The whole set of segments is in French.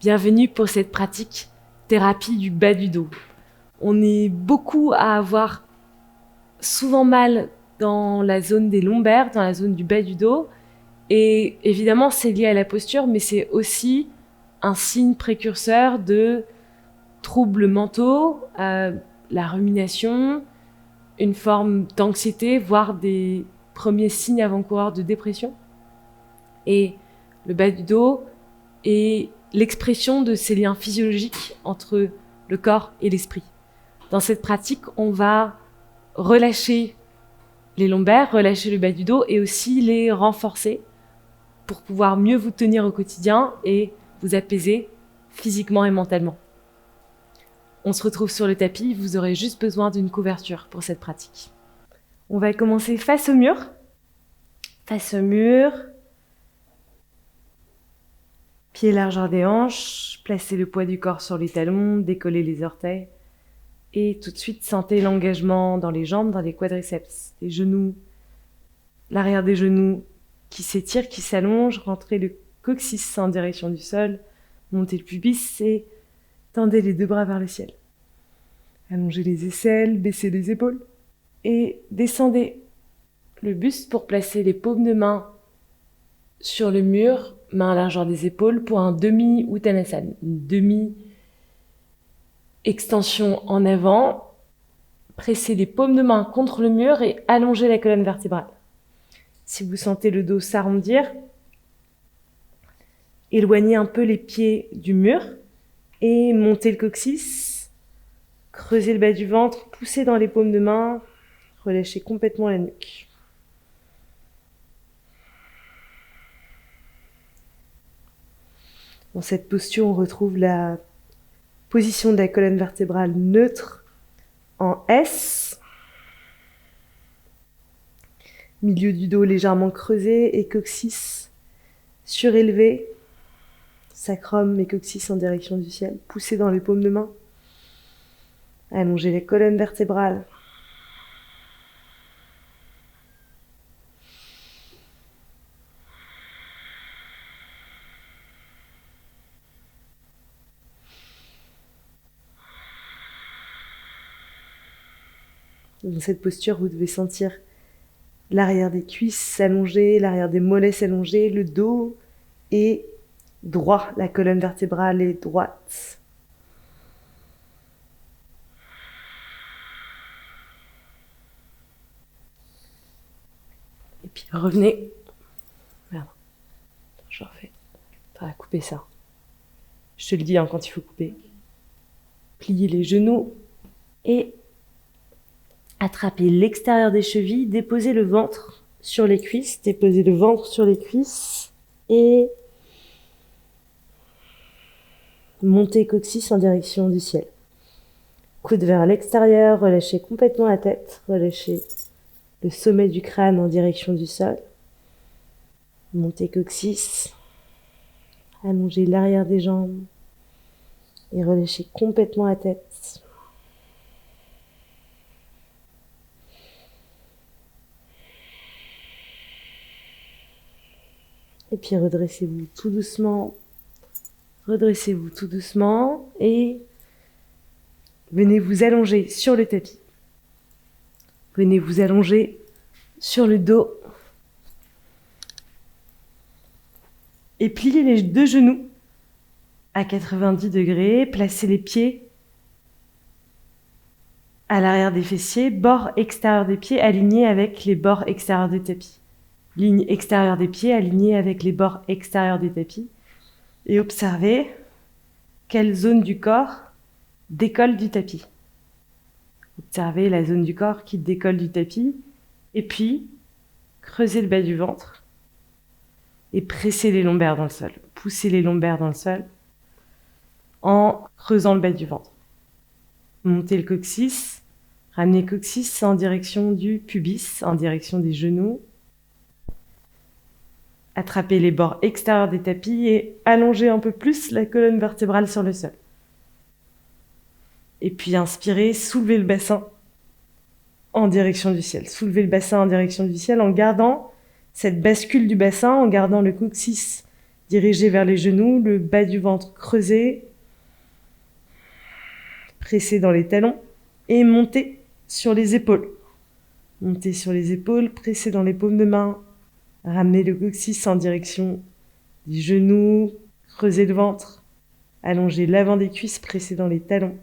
Bienvenue pour cette pratique thérapie du bas du dos. On est beaucoup à avoir souvent mal dans la zone des lombaires, dans la zone du bas du dos. Et évidemment, c'est lié à la posture, mais c'est aussi un signe précurseur de troubles mentaux, la rumination, une forme d'anxiété, voire des premiers signes avant-coureurs de dépression. Et le bas du dos est l'expression de ces liens physiologiques entre le corps et l'esprit. Dans cette pratique, on va relâcher les lombaires, relâcher le bas du dos et aussi les renforcer pour pouvoir mieux vous tenir au quotidien et vous apaiser physiquement et mentalement. On se retrouve sur le tapis, vous aurez juste besoin d'une couverture pour cette pratique. On va commencer face au mur. Face au mur. Pieds largeur des hanches, placez le poids du corps sur les talons, décollez les orteils. Et tout de suite, sentez l'engagement dans les jambes, dans les quadriceps, les genoux, l'arrière des genoux qui s'étire, qui s'allonge, rentrez le coccyx en direction du sol, montez le pubis et tendez les deux bras vers le ciel. Allongez les aisselles, baissez les épaules et descendez le buste pour placer les paumes de main sur le mur, main à largeur des épaules pour un demi-uttanasana, une demi-extension en avant. Pressez les paumes de main contre le mur et allongez la colonne vertébrale. Si vous sentez le dos s'arrondir, éloignez un peu les pieds du mur et montez le coccyx, creusez le bas du ventre, poussez dans les paumes de main, relâchez complètement la nuque. Dans cette posture, on retrouve la position de la colonne vertébrale neutre en S. Milieu du dos légèrement creusé et coccyx surélevé. Sacrum et coccyx en direction du ciel. Poussez dans les paumes de main. Allongez la colonne vertébrale. Dans cette posture, vous devez sentir l'arrière des cuisses s'allonger, l'arrière des mollets s'allonger, le dos est droit, la colonne vertébrale est droite. Et puis revenez. Merde. Je refais. T'as couper ça. Je te le dis quand il faut couper. Pliez les genoux et attrapez l'extérieur des chevilles, déposez le ventre sur les cuisses, et montez coccyx en direction du ciel. Coude vers l'extérieur, relâchez complètement la tête, relâchez le sommet du crâne en direction du sol. Montez coccyx, allongez l'arrière des jambes et relâchez complètement la tête. Et puis redressez-vous tout doucement et venez vous allonger sur le tapis. Venez vous allonger sur le dos et pliez les deux genoux à 90 degrés. Placez les pieds à l'arrière des fessiers, bord extérieur des pieds alignés avec les bords extérieurs du tapis. Ligne extérieure des pieds alignée avec les bords extérieurs des tapis. Et observez quelle zone du corps décolle du tapis. Observez la zone du corps qui décolle du tapis. Et puis, creusez le bas du ventre. Et pressez les lombaires dans le sol. Poussez les lombaires dans le sol en creusant le bas du ventre. Montez le coccyx. Ramenez le coccyx en direction du pubis, en direction des genoux. Attrapez les bords extérieurs des tapis et allongez un peu plus la colonne vertébrale sur le sol. Et puis inspirez, soulevez le bassin en direction du ciel. Soulevez le bassin en direction du ciel en gardant cette bascule du bassin, en gardant le coccyx dirigé vers les genoux, le bas du ventre creusé, pressé dans les talons et monter sur les épaules. Montez sur les épaules, pressez dans les paumes de main, ramenez le coccyx en direction des genoux, creusez le ventre, allongez l'avant des cuisses, pressez dans les talons.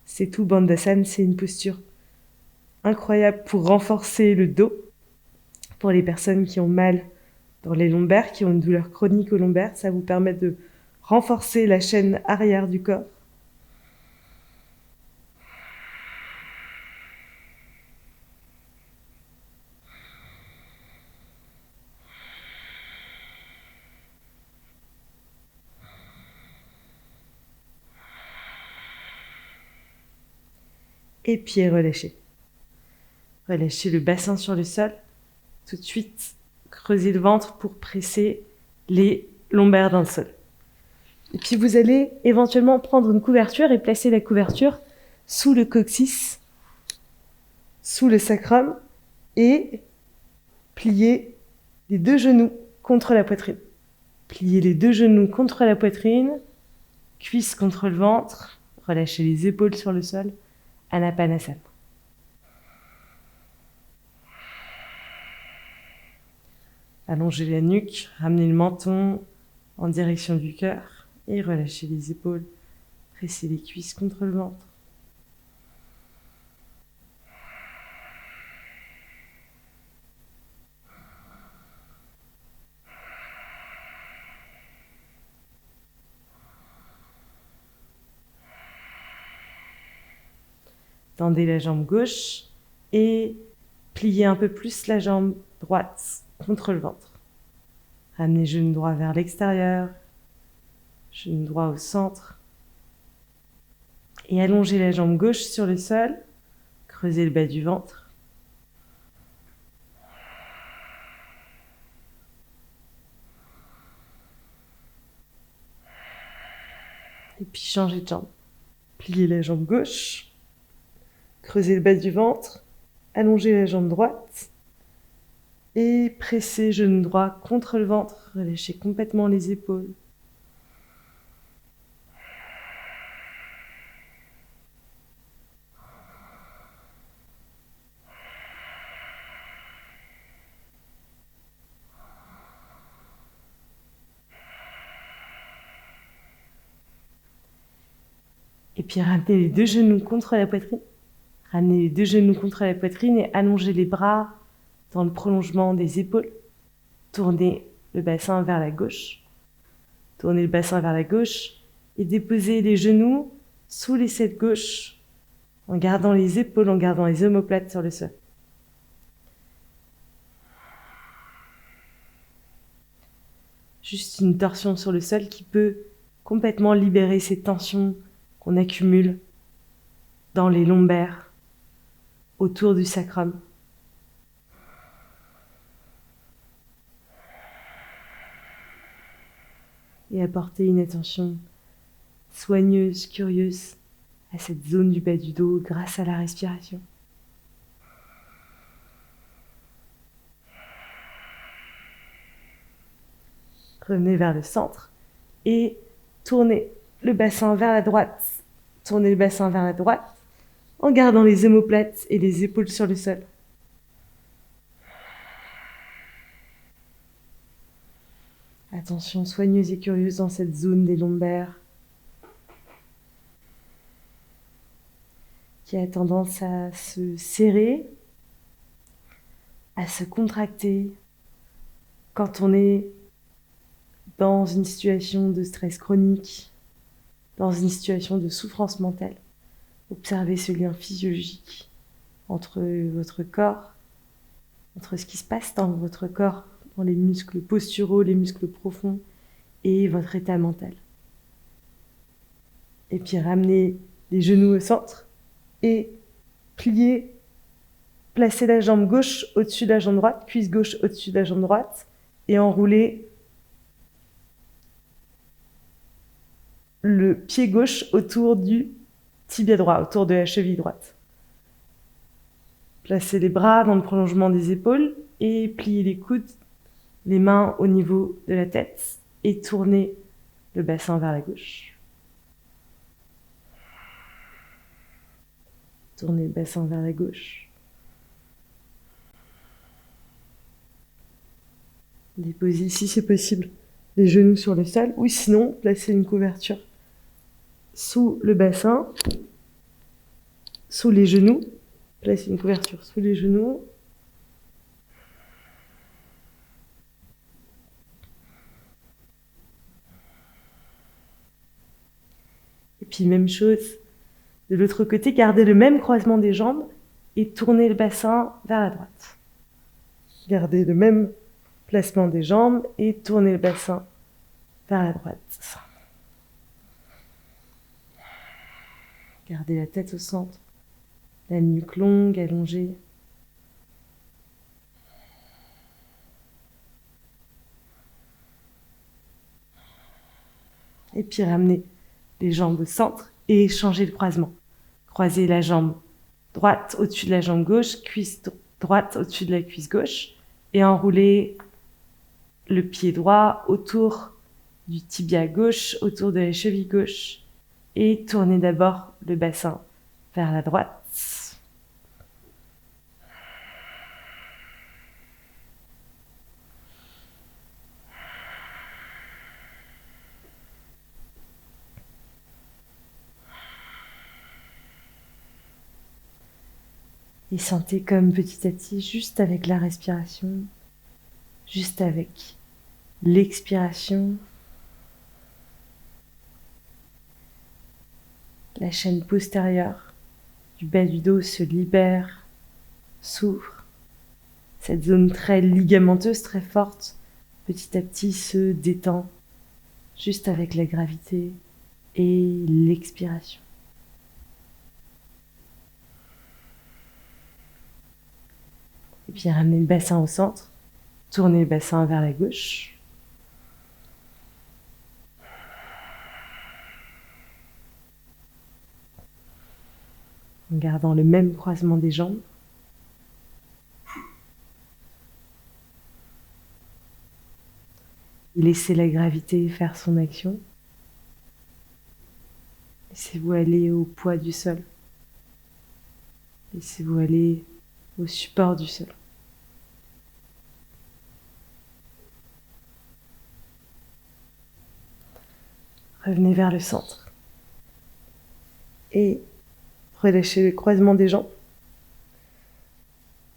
C'est tout, Bandhasana, c'est une posture incroyable pour renforcer le dos, pour les personnes qui ont mal dans les lombaires, qui ont une douleur chronique aux lombaires. Ça vous permet de renforcer la chaîne arrière du corps. Et puis relâchez. Relâchez le bassin sur le sol. Tout de suite, creusez le ventre pour presser les lombaires dans le sol. Et puis vous allez éventuellement prendre une couverture et placer la couverture sous le coccyx, sous le sacrum, et plier les deux genoux contre la poitrine. Pliez les deux genoux contre la poitrine, cuisses contre le ventre, relâchez les épaules sur le sol, Anapanasana. Allongez la nuque, ramenez le menton en direction du cœur et relâchez les épaules, pressez les cuisses contre le ventre. Tendez la jambe gauche et pliez un peu plus la jambe droite contre le ventre. Ramenez genou droit vers l'extérieur, genou droit au centre. Et allongez la jambe gauche sur le sol, creusez le bas du ventre. Et puis changez de jambe. Pliez la jambe gauche. Creusez le bas du ventre, allongez la jambe droite et pressez genou droit contre le ventre, relâchez complètement les épaules. Et puis ramenez les deux genoux contre la poitrine. Ramenez les deux genoux contre la poitrine et allongez les bras dans le prolongement des épaules. Tournez le bassin vers la gauche. Tournez le bassin vers la gauche et déposez les genoux sous l'aisselle gauche en gardant les épaules, en gardant les omoplates sur le sol. Juste une torsion sur le sol qui peut complètement libérer ces tensions qu'on accumule dans les lombaires, autour du sacrum. Et apporter une attention soigneuse, curieuse à cette zone du bas du dos grâce à la respiration. Revenez vers le centre et tournez le bassin vers la droite. Tournez le bassin vers la droite en gardant les omoplates et les épaules sur le sol. Attention soigneuse et curieuse dans cette zone des lombaires qui a tendance à se serrer, à se contracter quand on est dans une situation de stress chronique, dans une situation de souffrance mentale. Observez ce lien physiologique entre votre corps, entre ce qui se passe dans votre corps, dans les muscles posturaux, les muscles profonds et votre état mental. Et puis ramenez les genoux au centre et pliez, placez la jambe gauche au-dessus de la jambe droite, cuisse gauche au-dessus de la jambe droite et enroulez le pied gauche autour du tibia droit, autour de la cheville droite. Placez les bras dans le prolongement des épaules et pliez les coudes, les mains au niveau de la tête et tournez le bassin vers la gauche. Tournez le bassin vers la gauche. Déposez, si c'est possible, les genoux sur le sol ou sinon, placez une couverture sous le bassin, sous les genoux. Placez une couverture sous les genoux. Et puis même chose de l'autre côté, gardez le même croisement des jambes et tournez le bassin vers la droite. Gardez le même placement des jambes et tournez le bassin vers la droite. Gardez la tête au centre, la nuque longue, allongée. Et puis ramenez les jambes au centre et changez le croisement. Croisez la jambe droite au-dessus de la jambe gauche, cuisse droite au-dessus de la cuisse gauche et enroulez le pied droit autour du tibia gauche, autour de la cheville gauche et tournez d'abord le bassin vers la droite. Et sentez comme petit à petit, juste avec la respiration, juste avec l'expiration, la chaîne postérieure du bas du dos se libère, s'ouvre. Cette zone très ligamenteuse, très forte, petit à petit se détend, juste avec la gravité et l'expiration. Et puis ramenez le bassin au centre, tournez le bassin vers la gauche. En gardant le même croisement des jambes. Et laissez la gravité faire son action. Laissez-vous aller au poids du sol. Laissez-vous aller au support du sol. Revenez vers le centre. Et relâchez le croisement des jambes.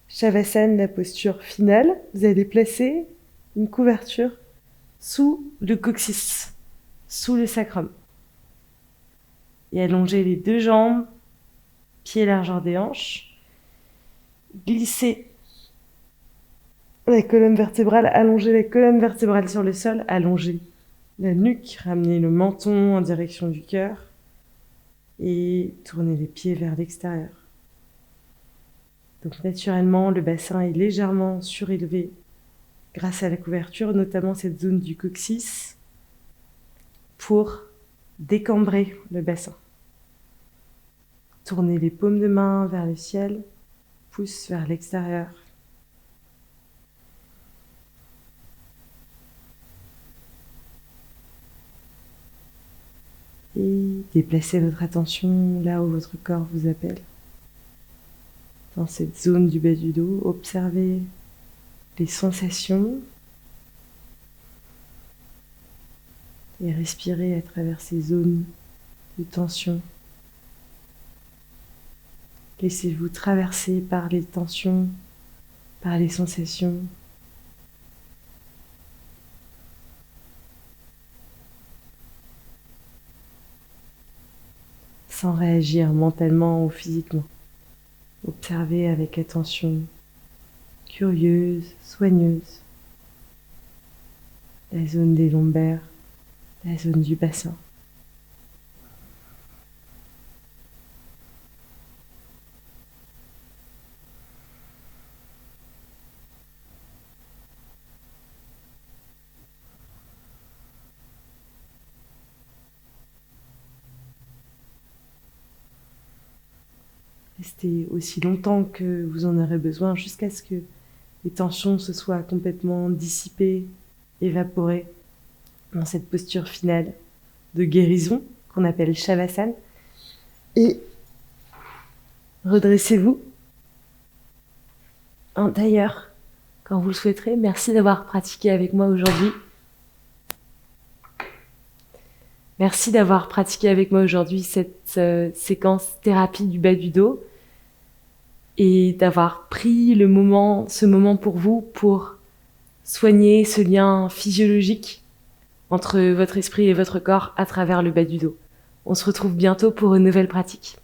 Shavasana, la posture finale. Vous allez placer une couverture sous le coccyx, sous le sacrum. Et allongez les deux jambes, pieds largeur des hanches. Glissez la colonne vertébrale, allongez la colonne vertébrale sur le sol, allongez la nuque, ramenez le menton en direction du cœur et tournez les pieds vers l'extérieur. Donc naturellement, le bassin est légèrement surélevé grâce à la couverture, notamment cette zone du coccyx, pour décambrer le bassin. Tournez les paumes de main vers le ciel, pouce vers l'extérieur. Et déplacez votre attention là où votre corps vous appelle. Dans cette zone du bas du dos, observez les sensations et respirez à travers ces zones de tension. Laissez-vous traverser par les tensions, par les sensations. Sans réagir mentalement ou physiquement. Observez avec attention curieuse, soigneuse, la zone des lombaires, la zone du bassin. rester aussi longtemps que vous en aurez besoin jusqu'à ce que les tensions se soient complètement dissipées, évaporées dans cette posture finale de guérison qu'on appelle Shavasana. Et redressez-vous. D'ailleurs, quand vous le souhaiterez, merci d'avoir pratiqué avec moi aujourd'hui. Merci d'avoir pratiqué avec moi aujourd'hui cette séquence thérapie du bas du dos et d'avoir pris ce moment pour vous pour soigner ce lien physiologique entre votre esprit et votre corps à travers le bas du dos. On se retrouve bientôt pour une nouvelle pratique.